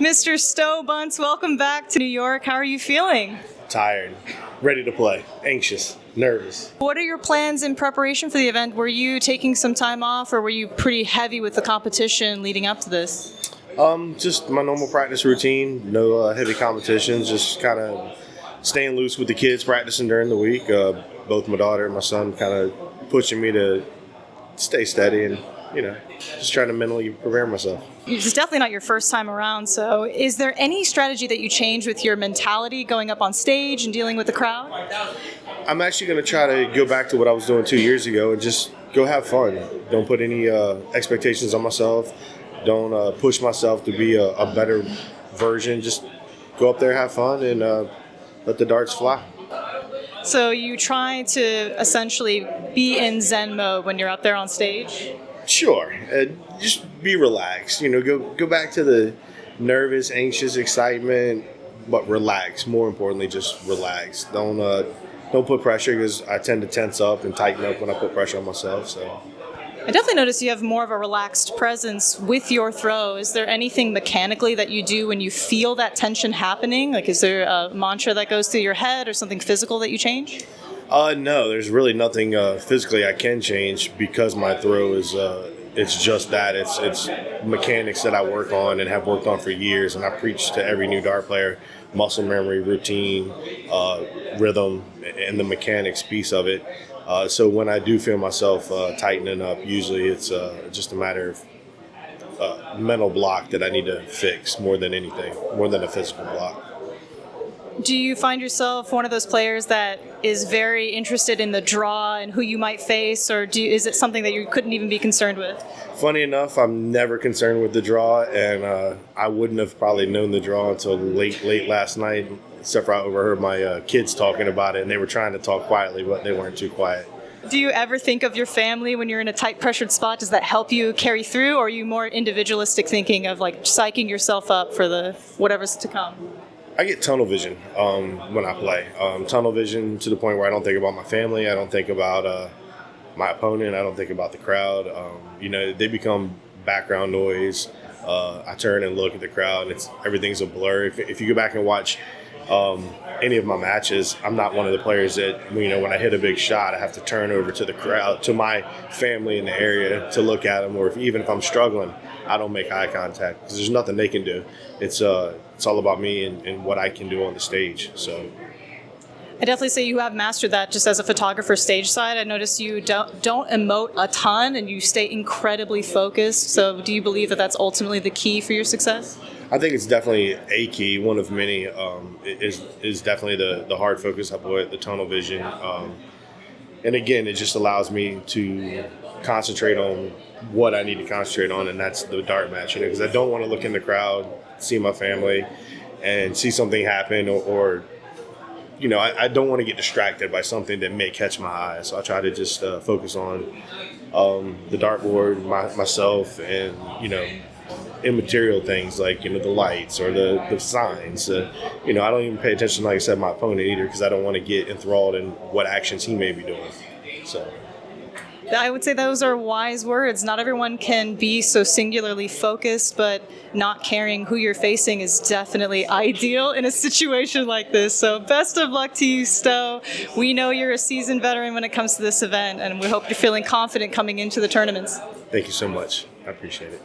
Mr. Stowe Buntz, welcome back to New York. How are you feeling? Tired, ready to play, anxious, nervous. What are your plans in preparation for the event? Were you taking some time off, or were you pretty heavy with the competition leading up to this? Just my normal practice routine, no heavy competitions, just kind of staying loose with the kids, practicing during the week. Both my daughter and my son kind of pushing me to stay steady and, just trying to mentally prepare myself. It's definitely not your first time around, so is there any strategy that you change with your mentality going up on stage and dealing with the crowd? I'm actually going to try to go back to what I was doing 2 years ago and just go have fun. Don't put any expectations on myself. Don't push myself to be a better version. Just go up there, have fun, and let the darts fly. So you try to essentially be in Zen mode when you're up there on stage? Sure. Just be relaxed. Go back to the nervous, anxious excitement, but relax. More importantly, just relax. Don't put pressure, because I tend to tense up and tighten up when I put pressure on myself. So I definitely notice you have more of a relaxed presence with your throw. Is there anything mechanically that you do when you feel that tension happening? Like, is there a mantra that goes through your head or something physical that you change? No, there's really nothing physically I can change, because my throw is it's just that. It's mechanics that I work on and have worked on for years, and I preach to every new dart player: muscle memory, routine, rhythm, and the mechanics piece of it. So when I do feel myself tightening up, usually it's just a matter of mental block that I need to fix more than anything, more than a physical block. Do you find yourself one of those players that is very interested in the draw and who you might face, or is it something that you couldn't even be concerned with? Funny enough, I'm never concerned with the draw, and I wouldn't have probably known the draw until late last night, except for I overheard my kids talking about it, and they were trying to talk quietly, but they weren't too quiet. Do you ever think of your family when you're in a tight pressured spot? Does that help you carry through, or are you more individualistic thinking of like psyching yourself up for the whatever's to come? I get tunnel vision when I play. Tunnel vision to the point where I don't think about my family. I don't think about my opponent. I don't think about the crowd. They become background noise. I turn and look at the crowd, and everything's a blur. If you go back and watch any of my matches, I'm not one of the players that, when I hit a big shot, I have to turn over to the crowd, to my family in the area to look at them, or even if I'm struggling, I don't make eye contact, because there's nothing they can do. It's all about me and what I can do on the stage. So I definitely say you have mastered that just as a photographer stage side. I notice you don't emote a ton, and you stay incredibly focused. So do you believe that that's ultimately the key for your success? I think it's definitely a key, one of many. Is definitely the hard focus I put, the tunnel vision. And again, it just allows me to concentrate on what I need to concentrate on, and that's the dart match. Because I don't want to look in the crowd, see my family, and see something happen, or I don't want to get distracted by something that may catch my eye. So I try to just focus on the dartboard, myself, and immaterial things like the lights or the signs. I don't even pay attention, like I said, my opponent either, because I don't want to get enthralled in what actions he may be doing. So I would say those are wise words. Not everyone can be so singularly focused, but not caring who you're facing is definitely ideal in a situation like this. So best of luck to you, Stowe. We know you're a seasoned veteran when it comes to this event, and we hope you're feeling confident coming into the tournaments. Thank you so much. I appreciate it.